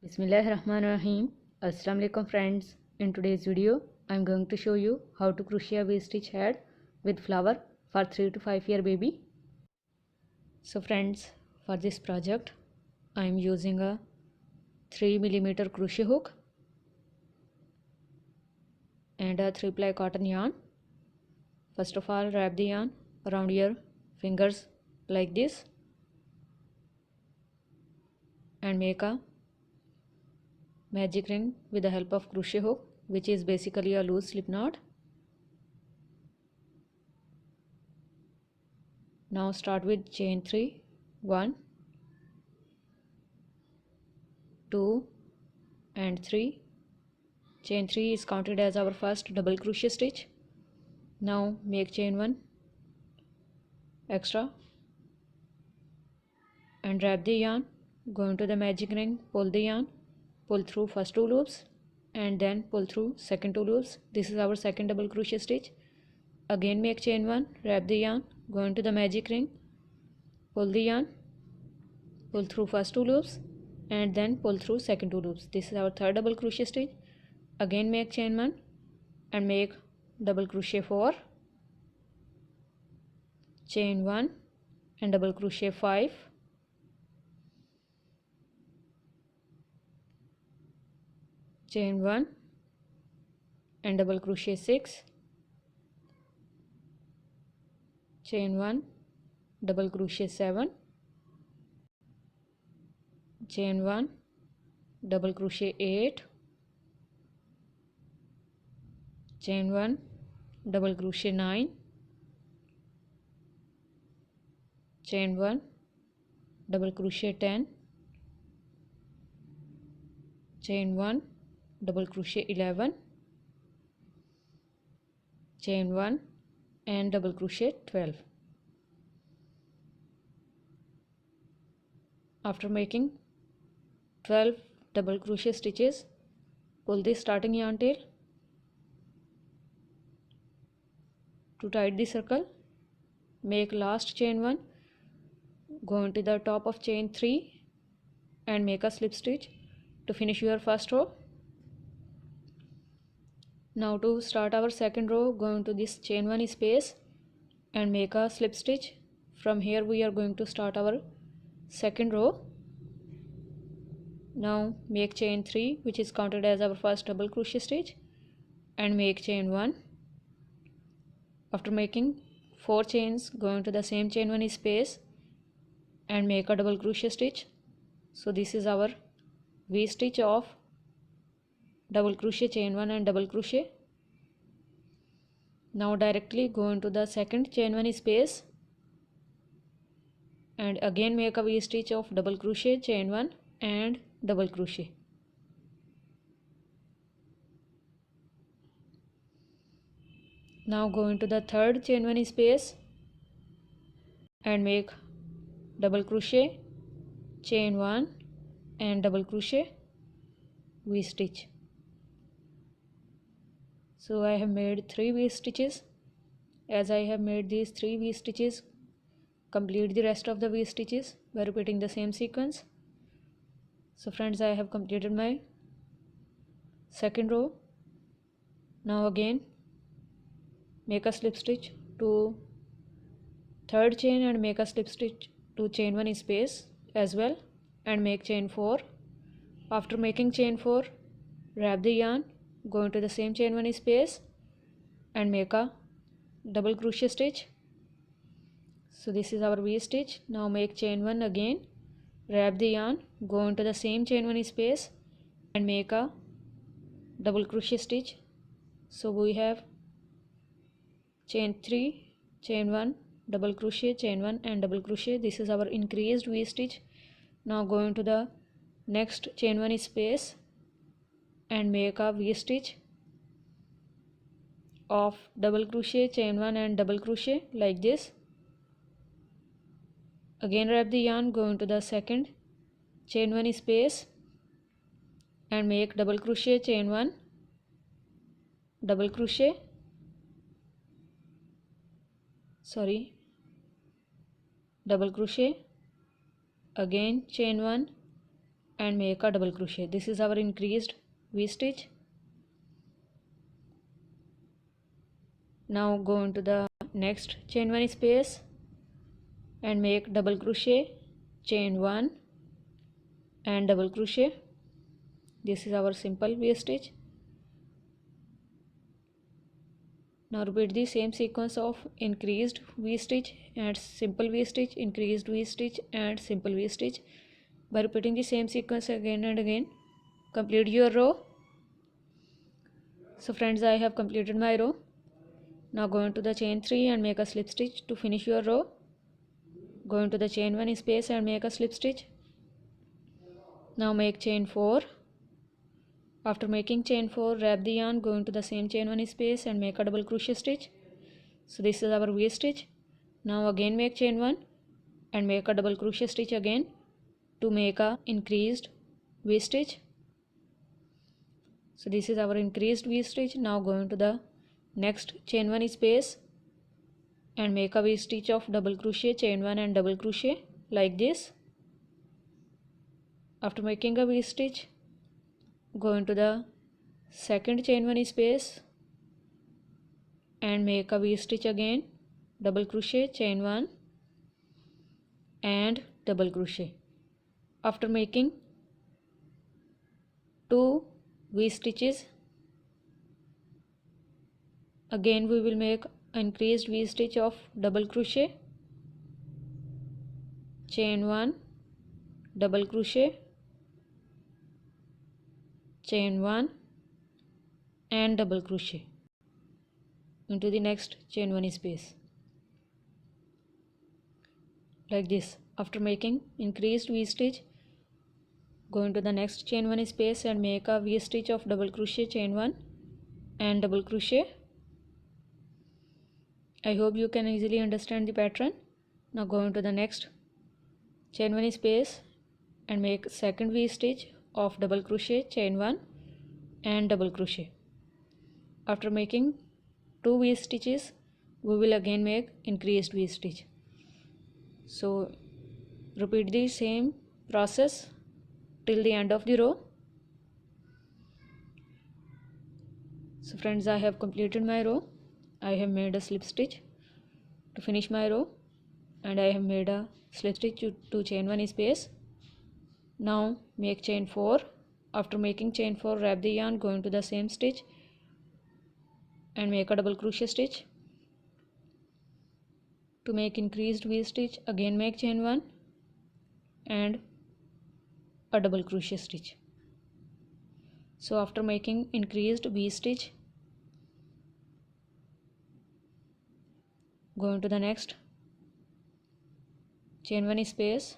Bismillahirrahmanirrahim. Assalamu alaikum friends. In today's video, I am going to show you how to crochet a V-stitch head with flower for 3 to 5 year baby. So friends, for this project, I am using a 3mm crochet hook and a 3-ply cotton yarn. First of all, wrap the yarn around your fingers like this and make a magic ring with the help of crochet hook, which is basically a loose slip knot. Now start with chain 3, 1, 2 and 3. Chain 3 is counted as our first double crochet stitch. Now make chain 1 extra and wrap the yarn, go into the magic ring, pull the yarn, pull through first 2 loops and then pull through second 2 loops. This is our second double crochet stitch. Again make chain 1, wrap the yarn, go into the magic ring, pull the yarn, pull through first 2 loops and then pull through second 2 loops. This is our third double crochet stitch. Again make chain 1 and make double crochet 4, chain 1 and double crochet 5, chain 1 and double crochet 6, chain 1, double crochet 7, chain 1, double crochet 8, chain 1, double crochet 9, chain 1, double crochet 10, chain 1, double crochet 11, chain 1 and double crochet 12. After making 12 double crochet stitches, pull the starting yarn tail to tight the circle, make last chain 1, go into the top of chain 3 and make a slip stitch to finish your first row. Now to start our second row, go into this chain 1 space and make a slip stitch. From here we are going to start our second row. Now make chain 3, which is counted as our first double crochet stitch, and make chain 1. After making 4 chains, go into the same chain 1 space and make a double crochet stitch. So this is our V stitch of double crochet, chain 1 and double crochet. Now directly go into the second chain 1 space and again make a V stitch of double crochet, chain 1 and double crochet. Now go into the third chain 1 space and make double crochet, chain 1 and double crochet, V stitch. So I have made 3 V stitches. As I have made these 3 V stitches, complete the rest of the V stitches by repeating the same sequence. So friends, I have completed my second row. Now again make a slip stitch to third chain and make a slip stitch to chain 1 space as well and make chain 4. After making chain 4, wrap the yarn, go into the same chain 1 space and make a double crochet stitch. So this is our V stitch. Now make chain 1 again, wrap the yarn, go into the same chain 1 space and make a double crochet stitch. So we have chain 3, chain 1, double crochet, chain 1 and double crochet. This is our increased V stitch. Now go into the next chain 1 space and make a V stitch of double crochet, chain 1 and double crochet like this. Again wrap the yarn, go into the second chain 1 space and make double crochet, chain 1, double crochet, double crochet, again chain 1 and make a double crochet. This is our increased V stitch. Now go into the next chain 1 space and make double crochet, chain 1 and double crochet. This is our simple V stitch. Now repeat the same sequence of increased V stitch and simple V stitch, increased V stitch and simple V stitch. By repeating the same sequence again and again, complete your row. So friends, I have completed my row. Now go into the chain 3 and make a slip stitch to finish your row. Go into the chain 1 space and make a slip stitch. Now make chain 4. After making chain 4, wrap the yarn, go into the same chain 1 space and make a double crochet stitch. So this is our V stitch. Now again make chain 1 and make a double crochet stitch again to make a increased V stitch. So this is our increased V stitch. Now go into the next chain 1 space and make a V stitch of double crochet, chain 1 and double crochet like this. After making a V stitch, go into the second chain 1 space and make a V stitch again, double crochet, chain 1 and double crochet. After making 2 V stitches, again we will make increased V stitch of double crochet, chain 1, double crochet, chain 1 and double crochet into the next chain 1 space like this. After making increased V stitch, go into the next chain 1 space and make a V stitch of double crochet, chain 1 and double crochet. I hope you can easily understand the pattern. Now go into the next chain 1 space and make second V stitch of double crochet, chain 1 and double crochet. After making 2 V stitches, we will again make increased V stitch. So repeat the same process till the end of the row. So friends, I have completed my row. I have made a slip stitch to finish my row and I have made a slip stitch to chain 1 space. Now make chain 4. After making chain 4, wrap the yarn, go into the same stitch and make a double crochet stitch. To make increased V stitch, again make chain 1 and a double crochet stitch. So after making increased V stitch, go into the next chain 1 space,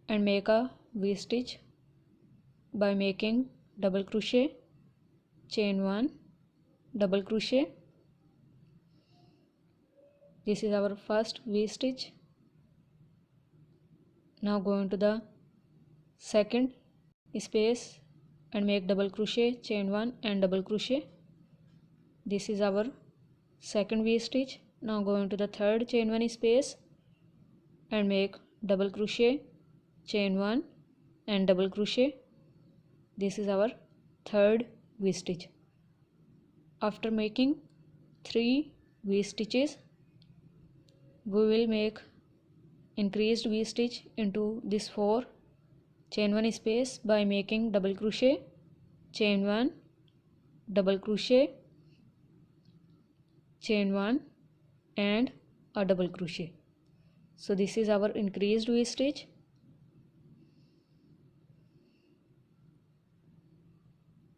and make a V stitch by making double crochet, chain 1, double crochet. This is our first V stitch. Now go into the second space and make double crochet, chain 1 and double crochet. This is our second V stitch. Now go into the third chain 1 space and make double crochet, chain 1 and double crochet. This is our third V stitch. After making 3 V stitches, we will make increased V stitch into this 4 chain 1 space by making double crochet, chain 1, double crochet, chain 1 and a double crochet. So this is our increased V stitch.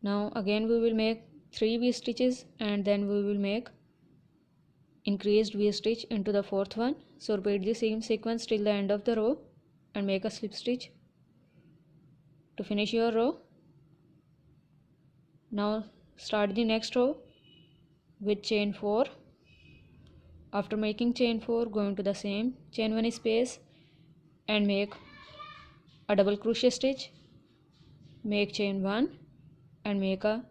Now again we will make 3 V stitches and then we will make increased V stitch into the 4th one. So repeat the same sequence till the end of the row and make a slip stitch to finish your row. Now start the next row with chain 4. After making chain 4, go into the same chain 1 space and make a double crochet stitch, make chain 1 and make a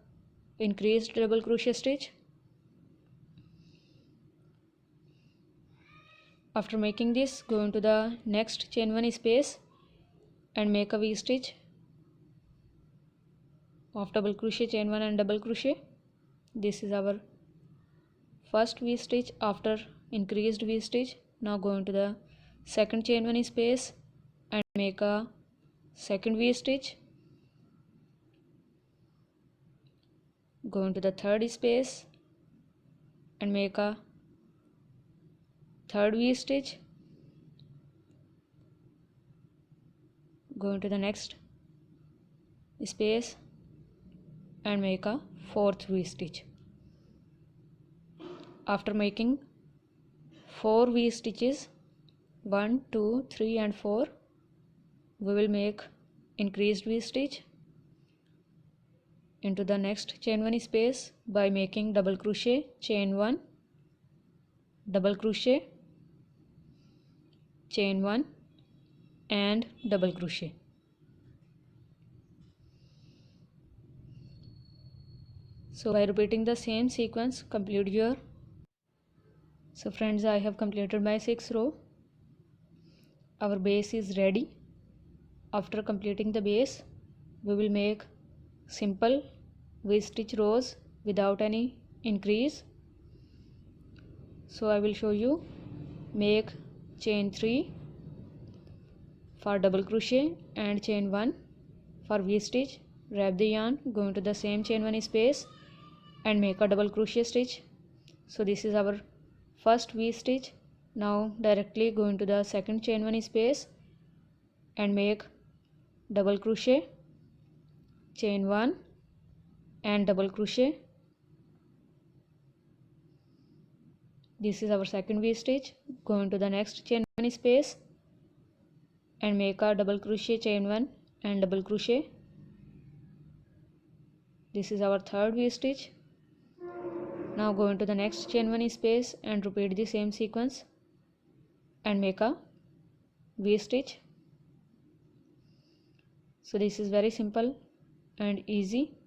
increased double crochet stitch. After making this, go into the next chain 1 space and make a V stitch of double crochet, chain 1 and double crochet. This is our first V stitch after increased V stitch. Now go into the second chain 1 space and make a second V stitch. Go into the third space and make a third V stitch. Go into the next space and make a fourth V stitch. After making 4 V stitches, 1, 2, 3 and 4, we will make increased V stitch into the next chain 1 space by making double crochet, chain 1, double crochet, chain 1 and double crochet. So by repeating the same sequence, complete your. So friends, I have completed my 6th row. Our base is ready. After completing the base, we will make simple V-stitch rows without any increase. So I will show you. Make chain 3 for double crochet and chain 1 for V-stitch. Wrap the yarn, go into the same chain 1 space and make a double crochet stitch. So this is our first V stitch. Now directly go into the second chain 1 space and make double crochet, chain 1 and double crochet. This is our second V stitch. Go into the next chain 1 space and make a double crochet, chain 1 and double crochet. This is our third V stitch. Now go into the next chain 1 space and repeat the same sequence and make a V stitch. So this is very simple and easy.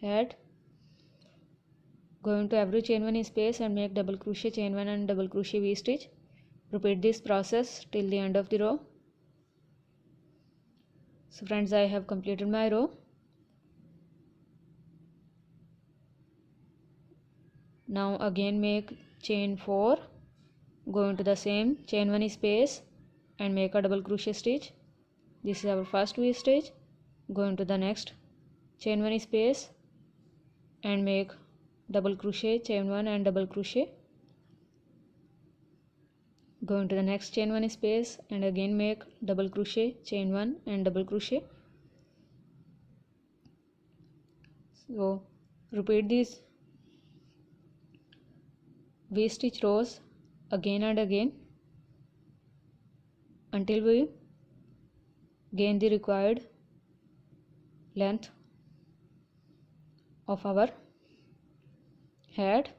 Head, go into every chain 1 space and make double crochet, chain 1 and double crochet V stitch. Repeat this process till the end of the row. So friends, I have completed my row. Now again make chain 4, go into the same chain 1 space and make a double crochet stitch. This is our first V stitch. Go into the next chain 1 space and make double crochet, chain 1 and double crochet. Go into the next chain 1 space and again make double crochet, chain 1 and double crochet. So repeat these V stitch rows again and again until we gain the required length of our head.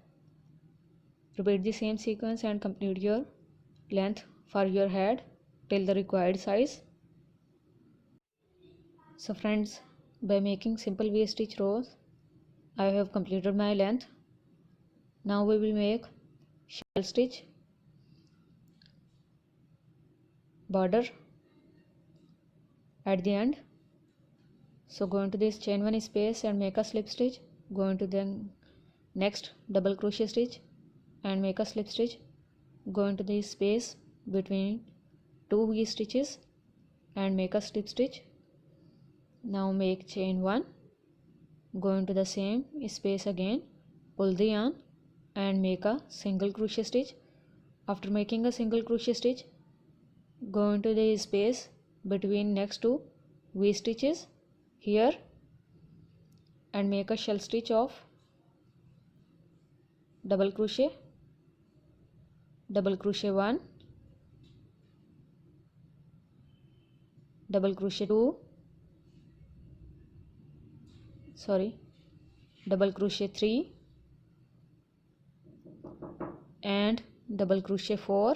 Repeat the same sequence and complete your length for your head till the required size. So friends, by making simple V stitch rows, I have completed my length. Now we will make shell stitch, border at the end. So go into this chain 1 space and make a slip stitch. Go into the next double crochet stitch and make a slip stitch. Go into the space between 2 V stitches and make a slip stitch. Now make chain 1, go into the same space again, pull the yarn and make a single crochet stitch. After making a single crochet stitch, go into the space between next 2 V stitches here and make a shell stitch of double crochet 1, double crochet 2, double crochet 3 and double crochet 4,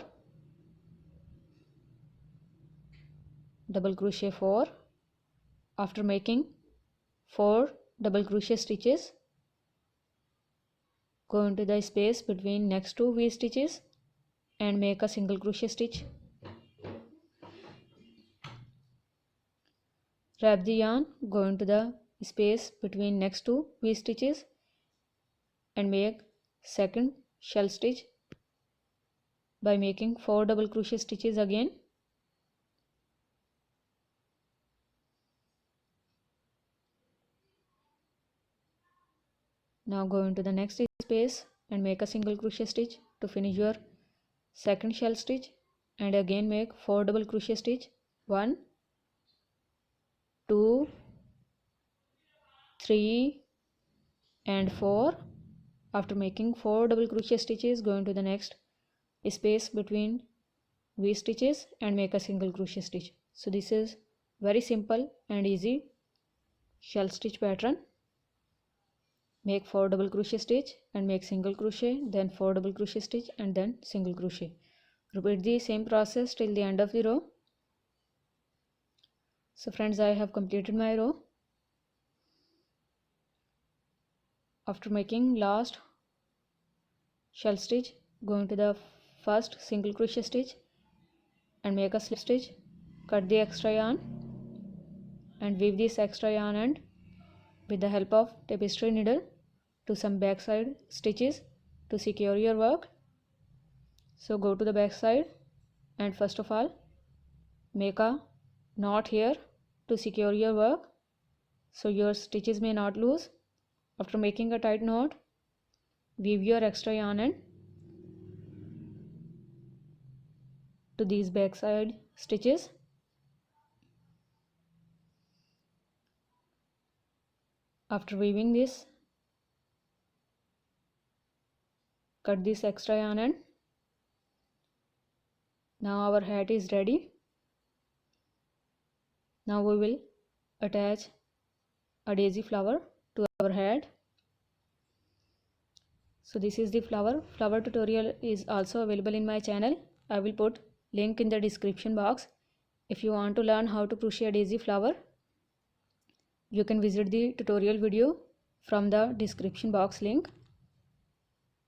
double crochet 4. After making 4 double crochet stitches, go into the space between next 2 V stitches and make a single crochet stitch. Wrap the yarn, go into the space between next two V stitches and make second shell stitch by making 4 double crochet stitches again. Now go into the next space and make a single crochet stitch to finish your second shell stitch, and again make 4 double crochet stitch, 1 2 3 and 4. After making 4 double crochet stitches, go into the next space between V stitches and make a single crochet stitch. So this is very simple and easy shell stitch pattern. Make 4 double crochet stitch and make single crochet, then 4 double crochet stitch and then single crochet. Repeat the same process till the end of the row. So friends, I have completed my row. After making last shell stitch, go into the first single crochet stitch and make a slip stitch. Cut the extra yarn and weave this extra yarn end with the help of tapestry needle to some backside stitches to secure your work. So go to the back side and first of all make a knot here to secure your work so your stitches may not lose. After making a tight knot, weave your extra yarn end to these backside stitches. After weaving this, cut this extra yarn end. Now our hat is ready. Now we will attach a daisy flower to our hat. So this is the flower tutorial is also available in my channel. I will put link in the description box. If you want to learn how to crochet a daisy flower, you can visit the tutorial video from the description box link.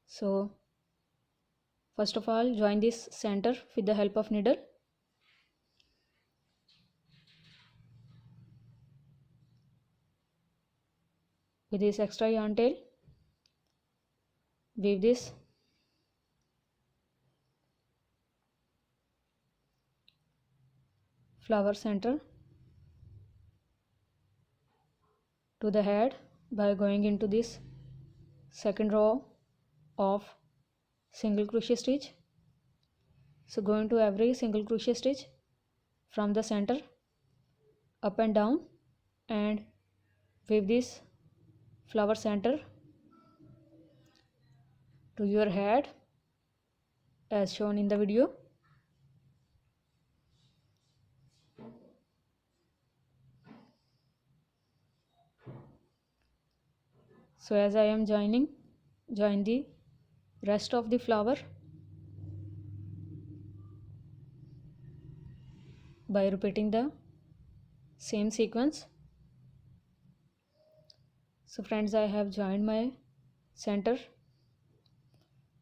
So first of all, join this center with the help of needle. With this extra yarn tail, weave this flower center to the head by going into this second row of single crochet stitch. So go into every single crochet stitch from the center up and down and weave this flower center to your head as shown in the video. So as I am join the rest of the flower by repeating the same sequence. So friends, I have joined my center.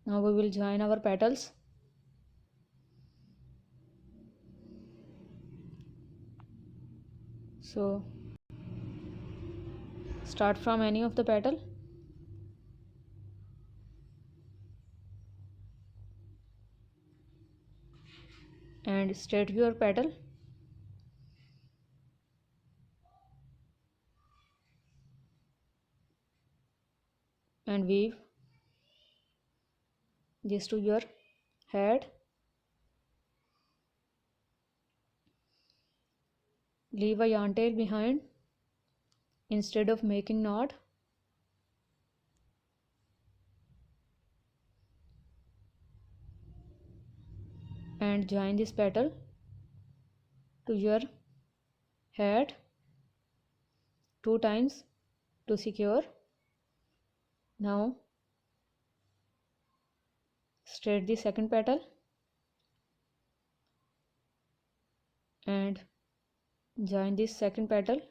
Now we will join our petals. So start from any of the petal and straight your petal and weave this to your head. Leave a yarn tail behind instead of making knot. And join this petal to your head 2 times to secure. Now straight the second petal and join this second petal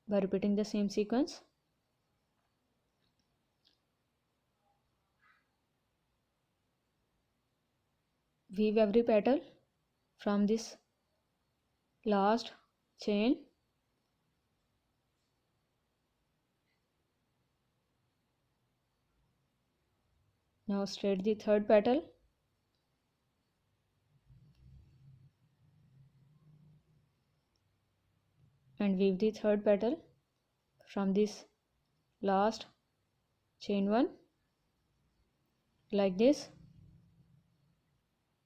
by repeating the same sequence. weave every petal from this last chain. Now straight the third petal and weave the third petal from this last chain 1 like this,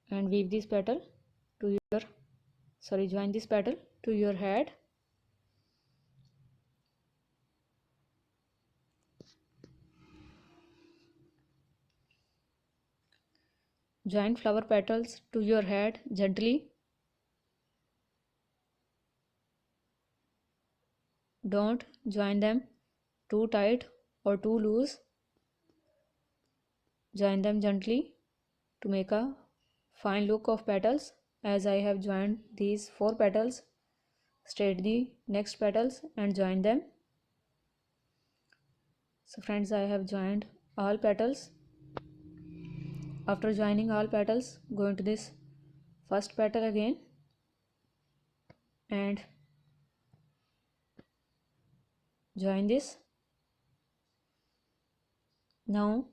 and weave this petal to your join this petal to your head. Join flower petals to your head gently. Don't join them too tight or too loose. Join them gently to make a fine look of petals. As I have joined these 4 petals, straight the next petals and join them. So friends, I have joined all petals. After joining all petals, go into this first petal again and join this. Now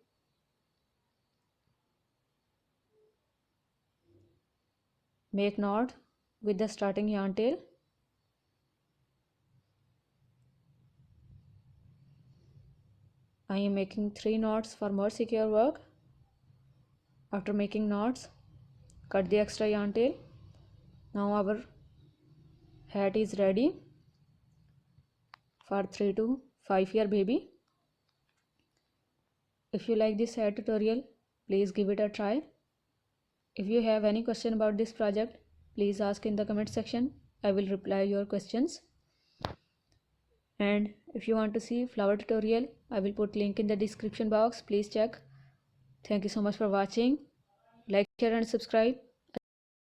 make knot with the starting yarn tail. I am making 3 knots for more secure work. After making knots, cut the extra yarn tail. Now our hat is ready for 3 to 5 year baby. If you like this hat tutorial, please give it a try. If you have any question about this project, please ask in the comment section. I will reply your questions. And if you want to see flower tutorial, I will put link in the description box. Please check. Thank you so much for watching. Like, share and subscribe.